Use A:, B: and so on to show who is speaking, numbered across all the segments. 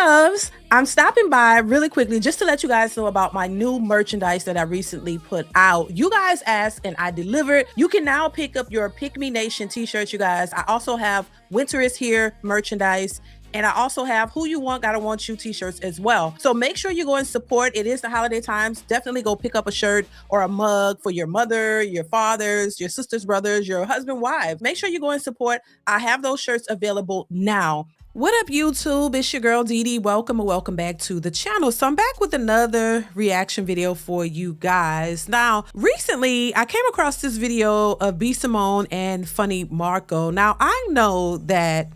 A: loves, I'm stopping by really quickly just to let you guys know about my new merchandise that I recently put out. You guys asked and I delivered. You can now pick up your Pick Me Nation t-shirts, you guys. I also have Winter is Here merchandise. And I also have Who You Want, Gotta Want You t-shirts as well. So make sure you go and support. It is the holiday times. Definitely go pick up a shirt or a mug for your mother, your fathers, your sisters, brothers, your husband, wife. Make sure you go and support. I have those shirts available now. What up, YouTube? It's your girl, DeeDee. Welcome and welcome back to the channel. So I'm back with another reaction video for you guys. Now, recently, I came across this video of B. Simone and Funny Marco. Now, I know that,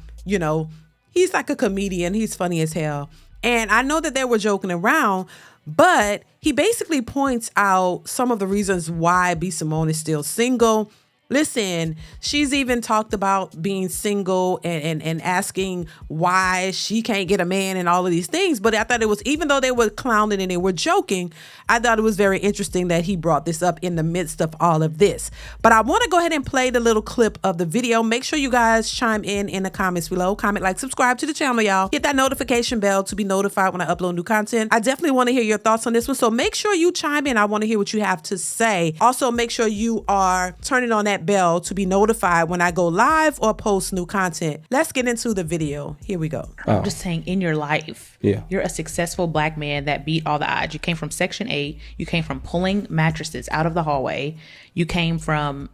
A: he's like a comedian. He's funny as hell. And I know that they were joking around, but he basically points out some of the reasons why B. Simone is still single. Listen, she's even talked about being single and asking why she can't get a man and all of these things. But I thought it was, even though they were clowning and they were joking, I thought it was very interesting that he brought this up in the midst of all of this. But I want to go ahead and play the little clip of the video. Make sure you guys chime in the comments below. Comment, like, subscribe to the channel, y'all. Hit that notification bell to be notified when I upload new content. I definitely want to hear your thoughts on this one. So make sure you chime in. I want to hear what you have to say. Also, make sure you are turning on that bell to be notified when I go live or post new content. Let's get into the video. Here we go.
B: I'm just saying, in your life, you're a successful black man that beat all the odds. You came from Section 8. You came from pulling mattresses out of the hallway. You came from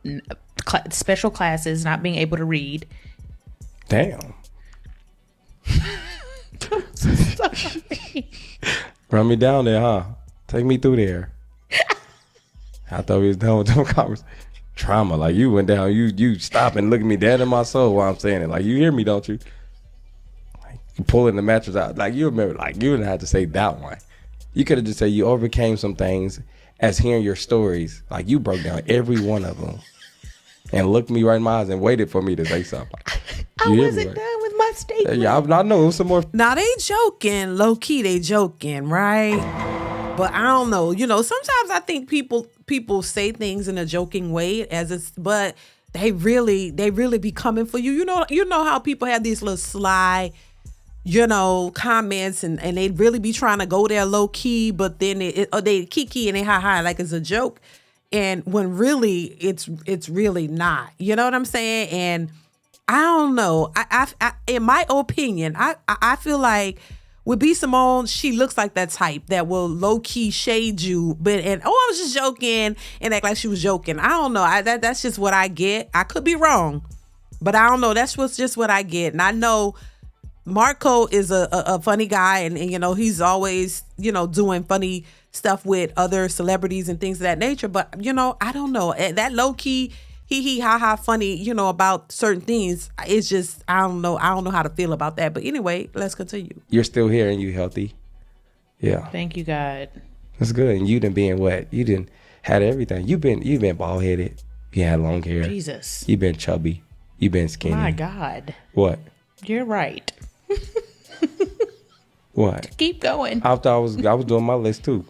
B: special classes, not being able to read.
C: Damn. Run me down there, huh? Take me through there. I thought we was done with them conversations. Trauma, like you went down, you stop and look at me dead in my soul while I'm saying it. Like, you hear me, don't you? Like, you pulling the mattress out. Like, you remember, like, you didn't have to say that one. You could have just said you overcame some things as hearing your stories. Like, you broke down every one of them and looked me right in my eyes and waited for me to say something.
B: I wasn't done with my statement.
C: Yeah, I know it was some more.
A: Now they joking, low key they joking, right? But I don't know. Sometimes I think people say things in a joking way but they really be coming for you. You know how people have these little sly, comments and they really be trying to go there low key, but then they kiki and they hi like it's a joke. And when really it's really not. You know what I'm saying? And I don't know. I in my opinion, I feel like with B. Simone, she looks like that type that will low-key shade you, I was just joking, and act like she was joking. I don't know. That's just what I get. I could be wrong, but I don't know. That's just what I get. And I know Marco is a funny guy, and he's always, doing funny stuff with other celebrities and things of that nature. But, I don't know. That low-key, hee ha ha funny, about certain things. It's just, I don't know how to feel about that. But anyway, let's continue.
C: You're still here and you healthy. Yeah.
B: Thank you, God.
C: That's good. And you done being what? You done had everything. You've been bald headed. You had long hair.
B: Jesus.
C: You've been chubby. You've been skinny.
B: My God.
C: What?
B: You're right.
C: What?
B: Keep going.
C: I thought I was doing my list too.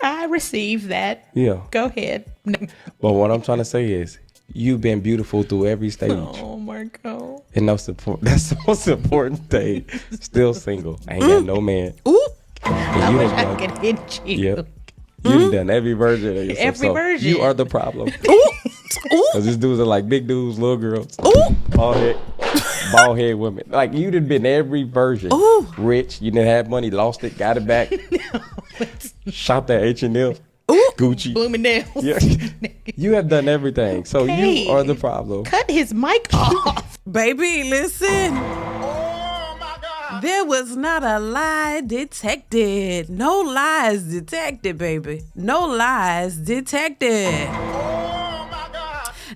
B: I received that.
C: Yeah.
B: Go ahead.
C: But what I'm trying to say is, you've been beautiful through every stage.
B: Oh, Marco.
C: And no support. That's the most important thing. Still single. I ain't got no man.
A: Ooh.
B: I wish I could hit you.
C: Yep. You've done every version of yourself.
B: Every version.
C: You are the problem.
A: Ooh.
C: Because these dudes are like big dudes, little girls.
A: Ooh.
C: Bald head women. Like, you done been every version.
A: Ooh.
C: Rich, you didn't have money, lost it, got it back. Shopped at H&M.
A: Ooh.
C: Gucci.
B: Bloomingdale's.
C: Yeah. You have done everything. So you are the problem.
B: Cut his mic off.
A: Baby, listen. Oh my God. There was not a lie detected. No lies detected, baby. No lies detected.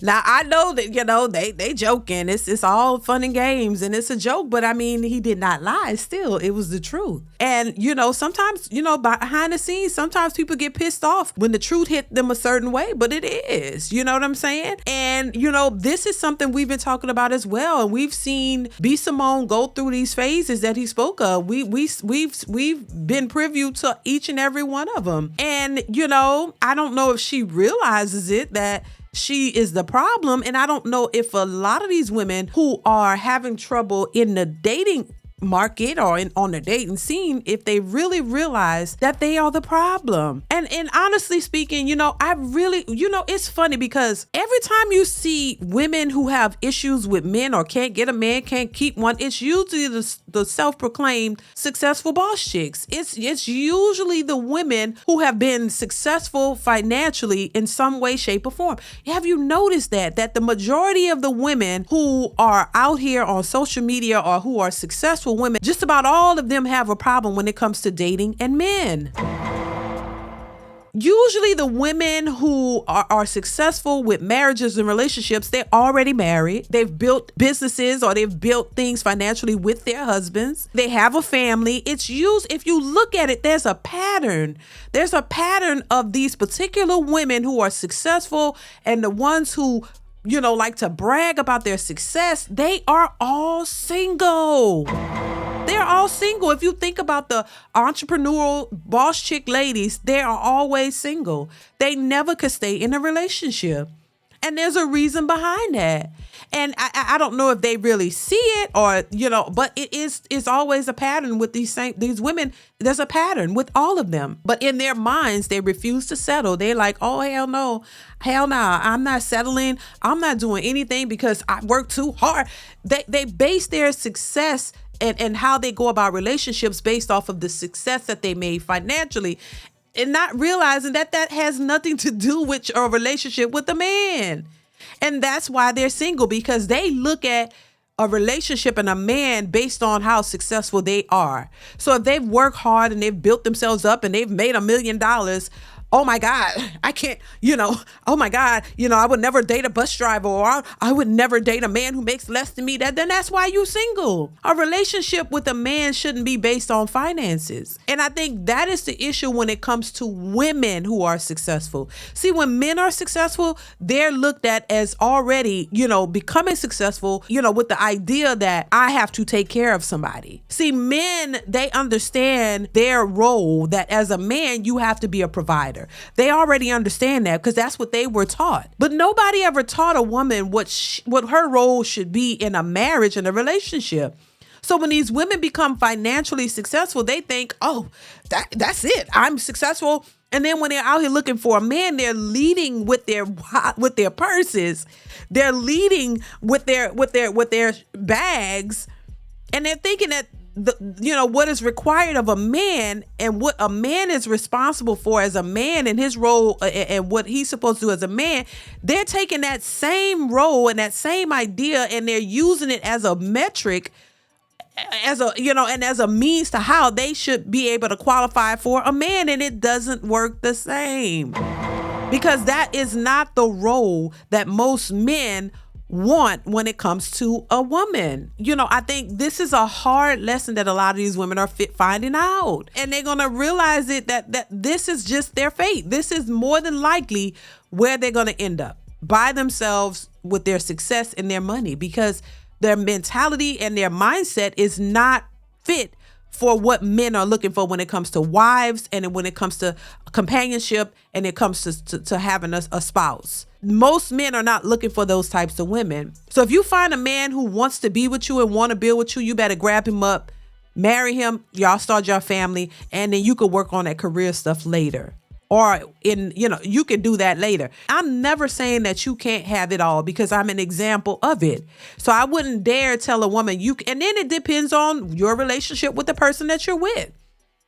A: Now, I know that, they joking. It's all fun and games and it's a joke, but I mean, he did not lie still. It was the truth. And, sometimes, behind the scenes, sometimes people get pissed off when the truth hit them a certain way, but it is, you know what I'm saying? And, this is something we've been talking about as well. And we've seen B. Simone go through these phases that he spoke of. We've been privy to each and every one of them. And, I don't know if she realizes it that she is the problem. And I don't know if a lot of these women who are having trouble in the dating market or on the dating scene, if they really realize that they are the problem. And honestly speaking, it's funny because every time you see women who have issues with men or can't get a man, can't keep one, it's usually the self-proclaimed successful boss chicks. It's usually the women who have been successful financially in some way, shape, or form. Have you noticed that the majority of the women who are out here on social media or who are successful women, just about all of them have a problem when it comes to dating and men. Usually the women who are successful with marriages and relationships, they're already married. They've built businesses or they've built things financially with their husbands. They have a family. If you look at it, there's a pattern. There's a pattern of these particular women who are successful, and the ones who like to brag about their success, they are all single. They're all single. If you think about the entrepreneurial boss chick ladies, they are always single. They never could stay in a relationship. And there's a reason behind that. And I don't know if they really see it or, but it's always a pattern with these women. There's a pattern with all of them. But in their minds, they refuse to settle. They're like, oh, hell no. Hell no. I'm not settling. I'm not doing anything because I work too hard. They base their success and how they go about relationships based off of the success that they made financially, and not realizing that has nothing to do with a relationship with a man. And that's why they're single, because they look at a relationship and a man based on how successful they are. So if they've worked hard and they've built themselves up and they've made $1 million, oh my God, I can't, oh my God, I would never date a bus driver, or I would never date a man who makes less than me. Then that's why you're single. A relationship with a man shouldn't be based on finances. And I think that is the issue when it comes to women who are successful. See, when men are successful, they're looked at as already, becoming successful, with the idea that I have to take care of somebody. See, men, they understand their role, that as a man, you have to be a provider. They already understand that because that's what they were taught. But nobody ever taught a woman what her role should be in a marriage and a relationship. So when these women become financially successful, they think, oh, that's it. I'm successful. And then when they're out here looking for a man, they're leading with their purses. They're leading with their bags, and they're thinking that what is required of a man and what a man is responsible for as a man and his role and what he's supposed to do as a man, they're taking that same role and that same idea and they're using it as a metric, as a means to how they should be able to qualify for a man. And it doesn't work the same, because that is not the role that most men want when it comes to a woman. I think this is a hard lesson that a lot of these women are finding out, and they're going to realize that this is just their fate. This is more than likely where they're going to end up, by themselves with their success and their money, because their mentality and their mindset is not fit for what men are looking for when it comes to wives and when it comes to companionship and it comes to having a spouse. Most men are not looking for those types of women. So if you find a man who wants to be with you and want to build with you, you better grab him up, marry him, y'all start your family, and then you could work on that career stuff later. Or you can do that later. I'm never saying that you can't have it all, because I'm an example of it. So I wouldn't dare tell a woman and then it depends on your relationship with the person that you're with.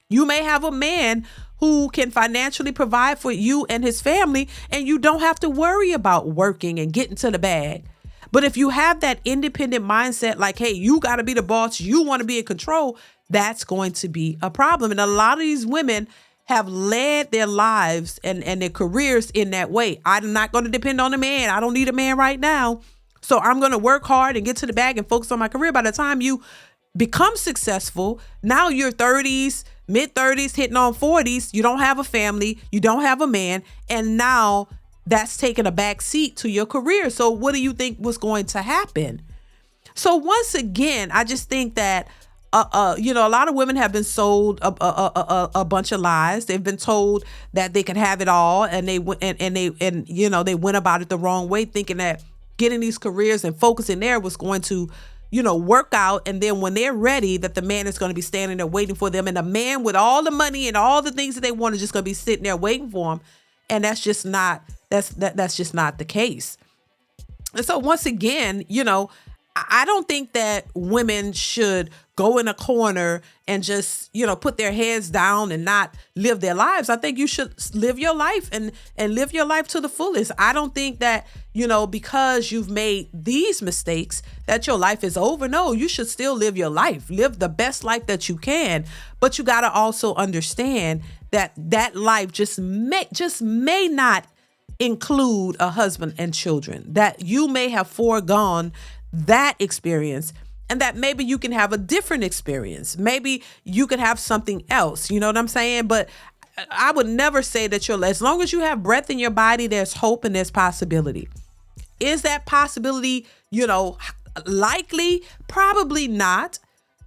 A: You may have a man who can financially provide for you and his family, and you don't have to worry about working and getting to the bag. But if you have that independent mindset, like, hey, you got to be the boss, you want to be in control, that's going to be a problem. And a lot of these women have led their lives and their careers in that way. I'm not going to depend on a man. I don't need a man right now. So I'm going to work hard and get to the bag and focus on my career. By the time you become successful, now you're 30s, mid-30s, hitting on 40s. You don't have a family. You don't have a man. And now that's taking a back seat to your career. So what do you think was going to happen? So once again, I just think that a lot of women have been sold a bunch of lies. They've been told that they can have it all, and they went about it the wrong way, thinking that getting these careers and focusing there was going to, work out. And then when they're ready, that the man is going to be standing there waiting for them, and the man with all the money and all the things that they want is just going to be sitting there waiting for them. And that's just not the case. And so once again, I don't think that women should go in a corner and just, put their heads down and not live their lives. I think you should live your life and live your life to the fullest. I don't think that, because you've made these mistakes that your life is over. No, you should still live your life. Live the best life that you can. But you got to also understand that life just may not include a husband and children, that you may have foregone that experience, and that maybe you can have a different experience. Maybe you could have something else. You know what I'm saying? But I would never say that as long as you have breath in your body, there's hope and there's possibility. Is that possibility, likely? Probably not.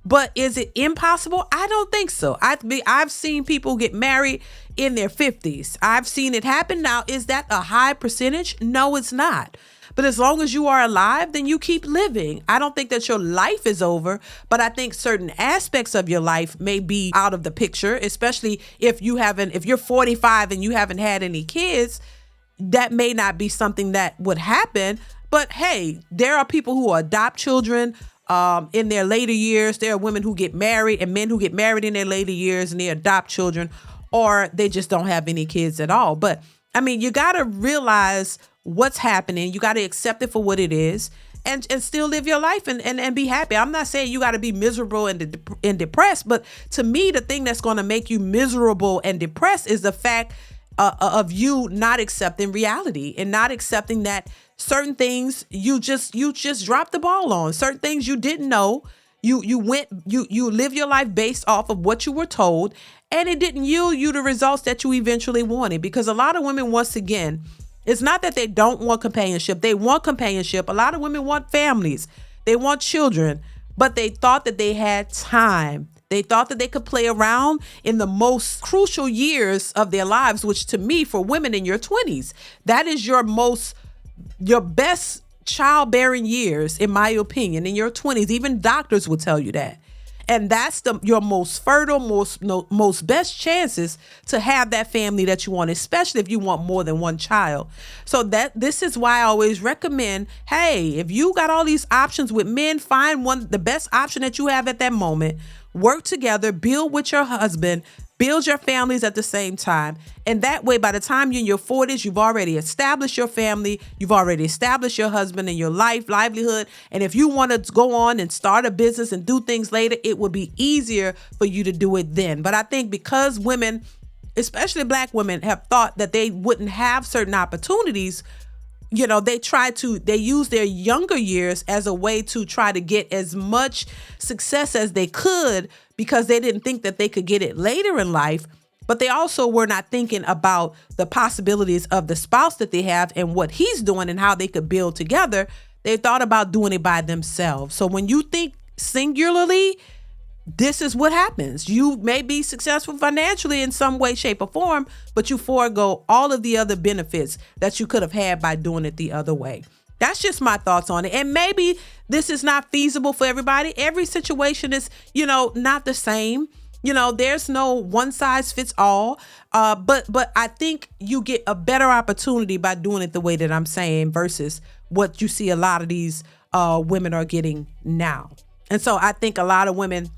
A: But is it impossible? I don't think so. I've seen people get married in their 50s. I've seen it happen. Now, is that a high percentage? No, it's not. But as long as you are alive, then you keep living. I don't think that your life is over, but I think certain aspects of your life may be out of the picture, especially if you're 45 and you haven't had any kids. That may not be something that would happen. But hey, there are people who adopt children in their later years. There are women who get married and men who get married in their later years and they adopt children, or they just don't have any kids at all. But I mean, you got to realize what's happening. You got to accept it for what it is and still live your life and be happy. I'm not saying you got to be miserable and depressed, but to me, the thing that's going to make you miserable and depressed is the fact of you not accepting reality and not accepting that certain things you just dropped the ball on. Certain things you didn't know. You live your life based off of what you were told, and it didn't yield you the results that you eventually wanted. Because a lot of women, once again, it's not that they don't want companionship. They want companionship. A lot of women want families. They want children, but they thought that they had time. They thought that they could play around in the most crucial years of their lives, which to me, for women in your 20s, that is your best childbearing years, in my opinion, in your 20s. Even doctors will tell you that. And that's your most fertile, most best chances to have that family that you want, especially if you want more than one child. So this is why I always recommend, hey, if you got all these options with men, find the best option that you have at that moment. Work together, build with your husband, build your families at the same time. And that way, by the time you're in your 40s, you've already established your family. You've already established your husband and your livelihood. And if you want to go on and start a business and do things later, it will be easier for you to do it then. But I think because women, especially Black women, have thought that they wouldn't have certain opportunities, they use their younger years as a way to try to get as much success as they could, because they didn't think that they could get it later in life. But they also were not thinking about the possibilities of the spouse that they have and what he's doing and how they could build together. They thought about doing it by themselves. So when you think singularly, this is what happens. You may be successful financially in some way, shape, or form, but you forego all of the other benefits that you could have had by doing it the other way. That's just my thoughts on it. And maybe this is not feasible for everybody. Every situation is, not the same. There's no one size fits all. But I think you get a better opportunity by doing it the way that I'm saying versus what you see a lot of these women are getting now. And so I think a lot of women,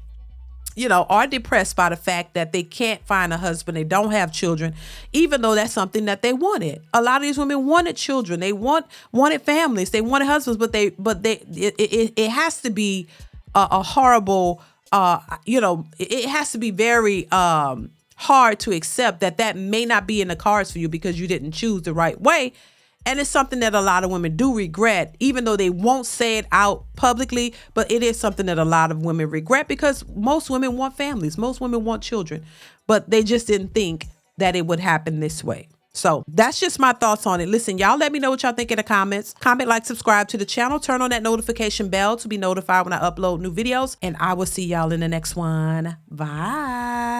A: are depressed by the fact that they can't find a husband. They don't have children, even though that's something that they wanted. A lot of these women wanted children. They wanted families. They wanted husbands, but it has to be a horrible, it has to be very hard to accept that may not be in the cards for you because you didn't choose the right way. And it's something that a lot of women do regret, even though they won't say it out publicly. But it is something that a lot of women regret, because most women want families. Most women want children, but they just didn't think that it would happen this way. So that's just my thoughts on it. Listen, y'all let me know what y'all think in the comments. Comment, like, subscribe to the channel. Turn on that notification bell to be notified when I upload new videos. And I will see y'all in the next one. Bye.